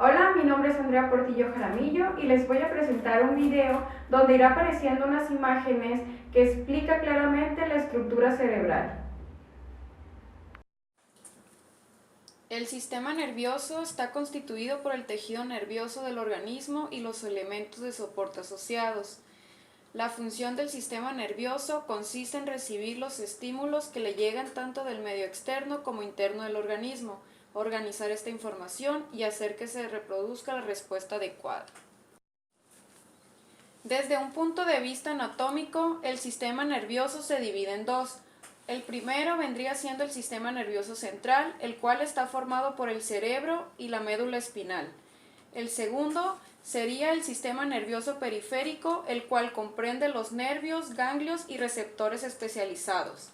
Hola, mi nombre es Andrea Portillo Jaramillo y les voy a presentar un video donde irá apareciendo unas imágenes que explica claramente la estructura cerebral. El sistema nervioso está constituido por el tejido nervioso del organismo y los elementos de soporte asociados. La función del sistema nervioso consiste en recibir los estímulos que le llegan tanto del medio externo como interno del organismo, organizar esta información y hacer que se reproduzca la respuesta adecuada. Desde un punto de vista anatómico, el sistema nervioso se divide en dos. El primero vendría siendo el sistema nervioso central, el cual está formado por el cerebro y la médula espinal. El segundo sería el sistema nervioso periférico, el cual comprende los nervios, ganglios y receptores especializados.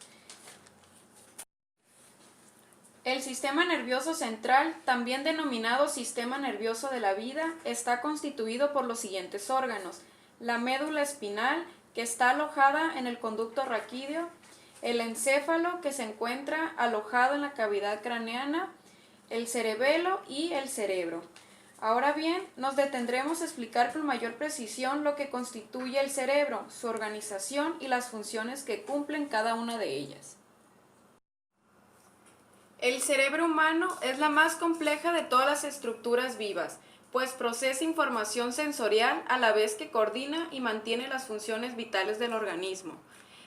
El sistema nervioso central, también denominado sistema nervioso de la vida, está constituido por los siguientes órganos: la médula espinal, que está alojada en el conducto raquídeo; el encéfalo, que se encuentra alojado en la cavidad craneana; el cerebelo y el cerebro. Ahora bien, nos detendremos a explicar con mayor precisión lo que constituye el cerebro, su organización y las funciones que cumplen cada una de ellas. El cerebro humano es la más compleja de todas las estructuras vivas, pues procesa información sensorial a la vez que coordina y mantiene las funciones vitales del organismo.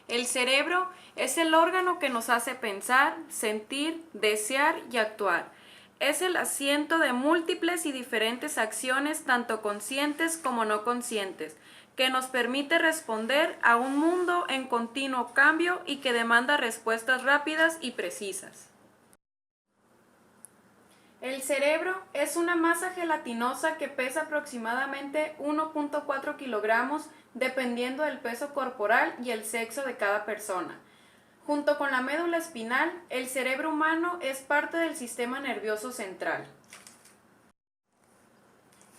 El cerebro es el órgano que nos hace pensar, sentir, desear y actuar. Es el asiento de múltiples y diferentes acciones, tanto conscientes como no conscientes, que nos permite responder a un mundo en continuo cambio y que demanda respuestas rápidas y precisas. El cerebro es una masa gelatinosa que pesa aproximadamente 1.4 kilogramos dependiendo del peso corporal y el sexo de cada persona. Junto con la médula espinal, el cerebro humano es parte del sistema nervioso central.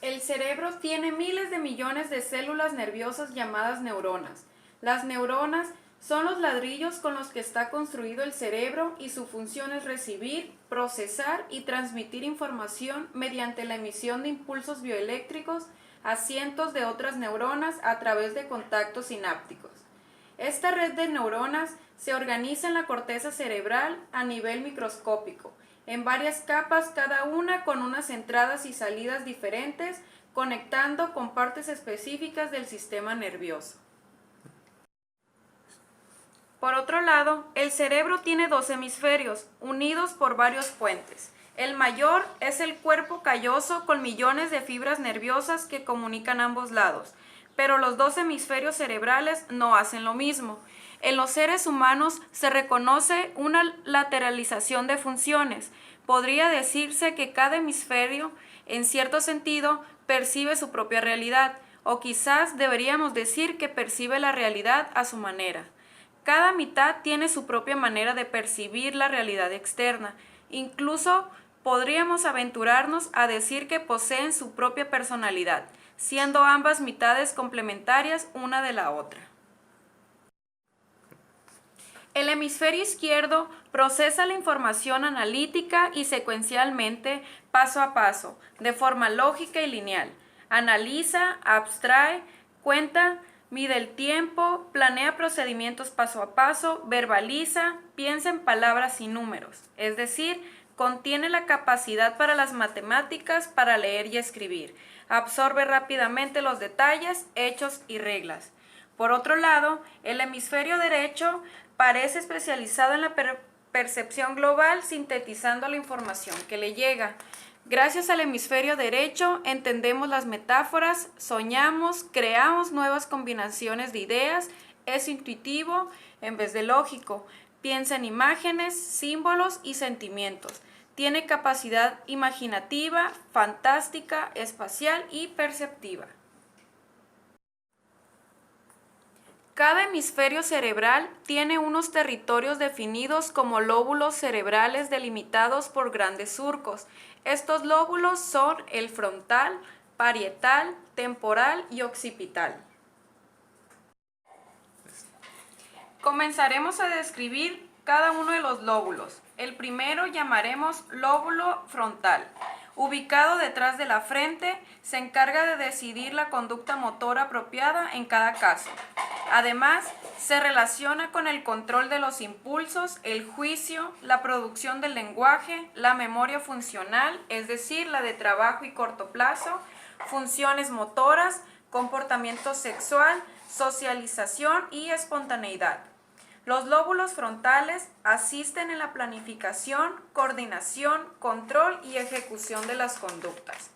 El cerebro tiene miles de millones de células nerviosas llamadas neuronas. Las neuronas son los ladrillos con los que está construido el cerebro y su función es recibir, procesar y transmitir información mediante la emisión de impulsos bioeléctricos a cientos de otras neuronas a través de contactos sinápticos. Esta red de neuronas se organiza en la corteza cerebral a nivel microscópico, en varias capas, cada una con unas entradas y salidas diferentes, conectando con partes específicas del sistema nervioso. Por otro lado, el cerebro tiene dos hemisferios, unidos por varios puentes. El mayor es el cuerpo calloso con millones de fibras nerviosas que comunican ambos lados, pero los dos hemisferios cerebrales no hacen lo mismo. En los seres humanos se reconoce una lateralización de funciones. Podría decirse que cada hemisferio, en cierto sentido, percibe su propia realidad, o quizás deberíamos decir que percibe la realidad a su manera. Cada mitad tiene su propia manera de percibir la realidad externa. Incluso podríamos aventurarnos a decir que poseen su propia personalidad, siendo ambas mitades complementarias una de la otra. El hemisferio izquierdo procesa la información analítica y secuencialmente, paso a paso, de forma lógica y lineal. Analiza, abstrae, cuenta, mide el tiempo, planea procedimientos paso a paso, verbaliza, piensa en palabras y números, es decir, contiene la capacidad para las matemáticas, para leer y escribir, absorbe rápidamente los detalles, hechos y reglas. Por otro lado, el hemisferio derecho parece especializado en la percepción global, sintetizando la información que le llega. Gracias al hemisferio derecho entendemos las metáforas, soñamos, creamos nuevas combinaciones de ideas, es intuitivo en vez de lógico, piensa en imágenes, símbolos y sentimientos, tiene capacidad imaginativa, fantástica, espacial y perceptiva. Cada hemisferio cerebral tiene unos territorios definidos como lóbulos cerebrales delimitados por grandes surcos. Estos lóbulos son el frontal, parietal, temporal y occipital. Comenzaremos a describir cada uno de los lóbulos. El primero llamaremos lóbulo frontal. Ubicado detrás de la frente, se encarga de decidir la conducta motora apropiada en cada caso. Además, se relaciona con el control de los impulsos, el juicio, la producción del lenguaje, la memoria funcional, es decir, la de trabajo y corto plazo, funciones motoras, comportamiento sexual, socialización y espontaneidad. Los lóbulos frontales asisten en la planificación, coordinación, control y ejecución de las conductas.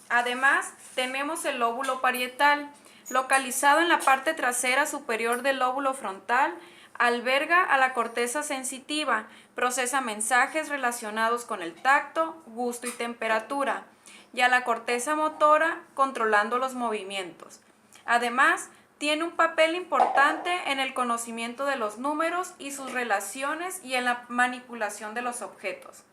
Además, tenemos el lóbulo parietal, localizado en la parte trasera superior del lóbulo frontal, alberga a la corteza sensitiva, procesa mensajes relacionados con el tacto, gusto y temperatura, y a la corteza motora, controlando los movimientos. Además, tiene un papel importante en el conocimiento de los números y sus relaciones y en la manipulación de los objetos.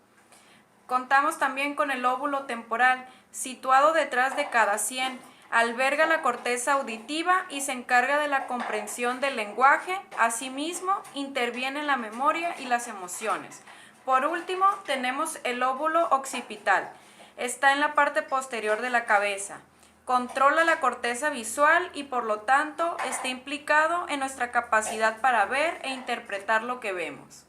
Contamos también con el lóbulo temporal, situado detrás de cada sien. Alberga la corteza auditiva y se encarga de la comprensión del lenguaje. Asimismo, interviene en la memoria y las emociones. Por último, tenemos el lóbulo occipital. Está en la parte posterior de la cabeza. Controla la corteza visual y por lo tanto está implicado en nuestra capacidad para ver e interpretar lo que vemos.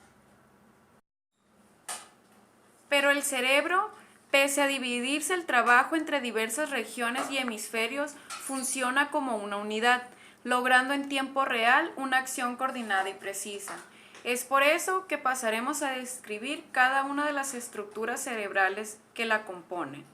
Pero el cerebro, pese a dividirse el trabajo entre diversas regiones y hemisferios, funciona como una unidad, logrando en tiempo real una acción coordinada y precisa. Es por eso que pasaremos a describir cada una de las estructuras cerebrales que la componen.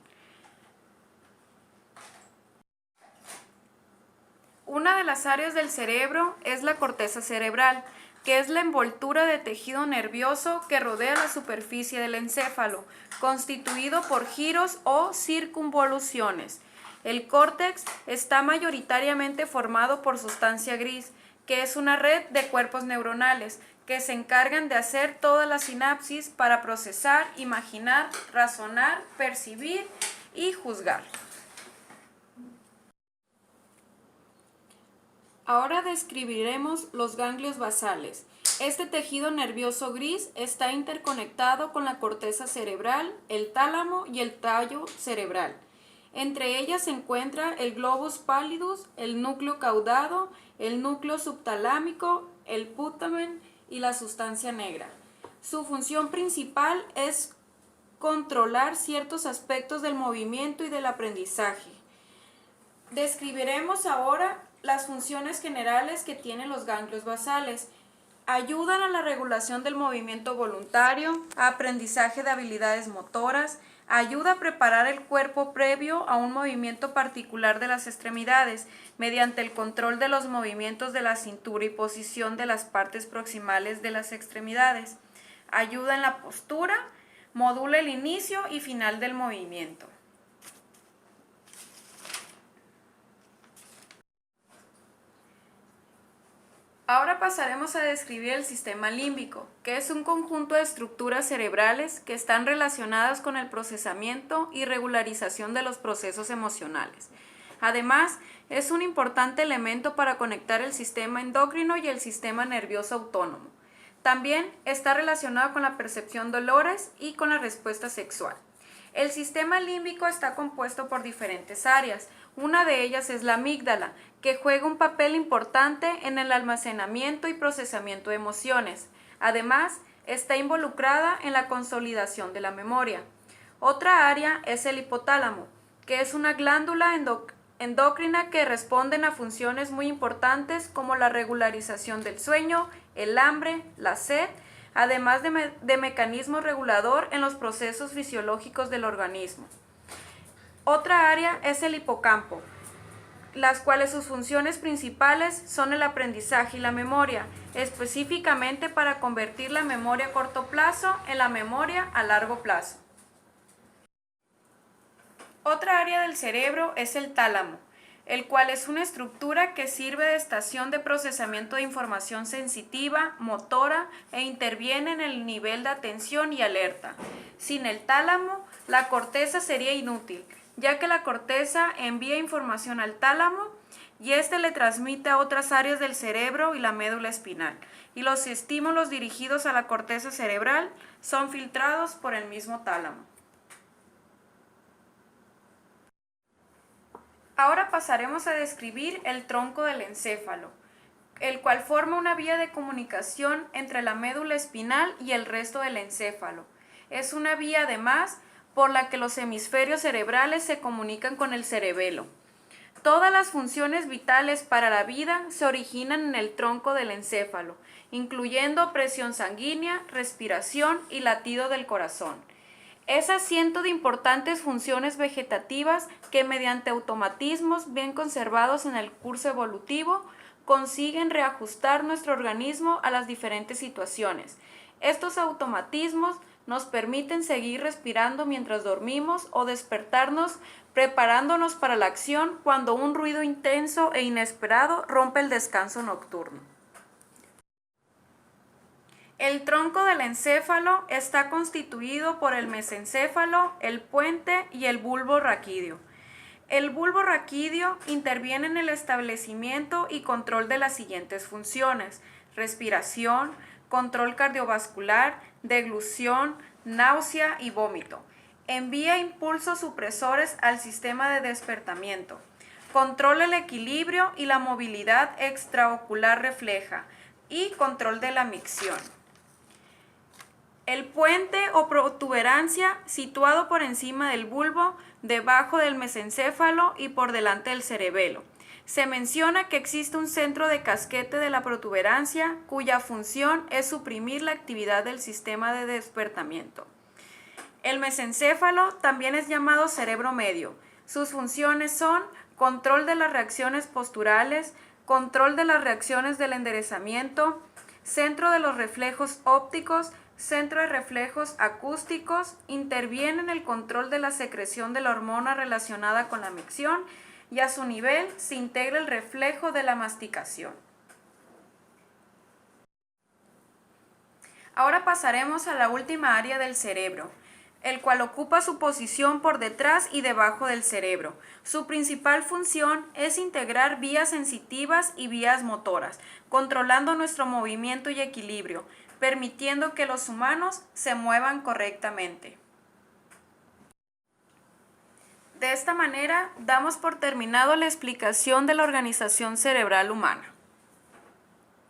Una de las áreas del cerebro es la corteza cerebral, que es la envoltura de tejido nervioso que rodea la superficie del encéfalo, constituido por giros o circunvoluciones. El córtex está mayoritariamente formado por sustancia gris, que es una red de cuerpos neuronales que se encargan de hacer toda la sinapsis para procesar, imaginar, razonar, percibir y juzgar. Ahora describiremos los ganglios basales. Este tejido nervioso gris está interconectado con la corteza cerebral, el tálamo y el tallo cerebral. Entre ellas se encuentra el globus pallidus, el núcleo caudado, el núcleo subtalámico, el putamen y la sustancia negra. Su función principal es controlar ciertos aspectos del movimiento y del aprendizaje. Describiremos ahora las funciones generales que tienen los ganglios basales. Ayudan a la regulación del movimiento voluntario, a aprendizaje de habilidades motoras, ayuda a preparar el cuerpo previo a un movimiento particular de las extremidades, mediante el control de los movimientos de la cintura y posición de las partes proximales de las extremidades. Ayuda en la postura, modula el inicio y final del movimiento. Ahora pasaremos a describir el sistema límbico, que es un conjunto de estructuras cerebrales que están relacionadas con el procesamiento y regularización de los procesos emocionales. Además, es un importante elemento para conectar el sistema endocrino y el sistema nervioso autónomo. También está relacionado con la percepción de olores y con la respuesta sexual. El sistema límbico está compuesto por diferentes áreas. Una de ellas es la amígdala, que juega un papel importante en el almacenamiento y procesamiento de emociones. Además, está involucrada en la consolidación de la memoria. Otra área es el hipotálamo, que es una glándula endocrina que responde a funciones muy importantes como la regularización del sueño, el hambre, la sed, además de mecanismo regulador en los procesos fisiológicos del organismo. Otra área es el hipocampo, las cuales sus funciones principales son el aprendizaje y la memoria, específicamente para convertir la memoria a corto plazo en la memoria a largo plazo. Otra área del cerebro es el tálamo, el cual es una estructura que sirve de estación de procesamiento de información sensitiva, motora e interviene en el nivel de atención y alerta. Sin el tálamo, la corteza sería inútil, ya que la corteza envía información al tálamo y éste le transmite a otras áreas del cerebro y la médula espinal, y los estímulos dirigidos a la corteza cerebral son filtrados por el mismo tálamo. Ahora pasaremos a describir el tronco del encéfalo, el cual forma una vía de comunicación entre la médula espinal y el resto del encéfalo. Es una vía, además, por la que los hemisferios cerebrales se comunican con el cerebelo. Todas las funciones vitales para la vida se originan en el tronco del encéfalo, incluyendo presión sanguínea, respiración y latido del corazón. Es asiento de importantes funciones vegetativas que, mediante automatismos bien conservados en el curso evolutivo, consiguen reajustar nuestro organismo a las diferentes situaciones. Estos automatismos nos permiten seguir respirando mientras dormimos o despertarnos preparándonos para la acción cuando un ruido intenso e inesperado rompe el descanso nocturno. El tronco del encéfalo está constituido por el mesencéfalo, el puente y el bulbo raquídeo. El bulbo raquídeo interviene en el establecimiento y control de las siguientes funciones: respiración, control cardiovascular, deglución, náusea y vómito. Envía impulsos supresores al sistema de despertamiento. Controla el equilibrio y la movilidad extraocular refleja y control de la micción. El puente o protuberancia, situado por encima del bulbo, debajo del mesencéfalo y por delante del cerebelo. Se menciona que existe un centro de casquete de la protuberancia cuya función es suprimir la actividad del sistema de despertamiento. El mesencéfalo también es llamado cerebro medio. Sus funciones son control de las reacciones posturales, control de las reacciones del enderezamiento, centro de los reflejos ópticos, centro de reflejos acústicos, interviene en el control de la secreción de la hormona relacionada con la micción y a su nivel se integra el reflejo de la masticación. Ahora pasaremos a la última área del cerebro, el cual ocupa su posición por detrás y debajo del cerebro. Su principal función es integrar vías sensitivas y vías motoras, controlando nuestro movimiento y equilibrio, permitiendo que los humanos se muevan correctamente. De esta manera, damos por terminado la explicación de la organización cerebral humana.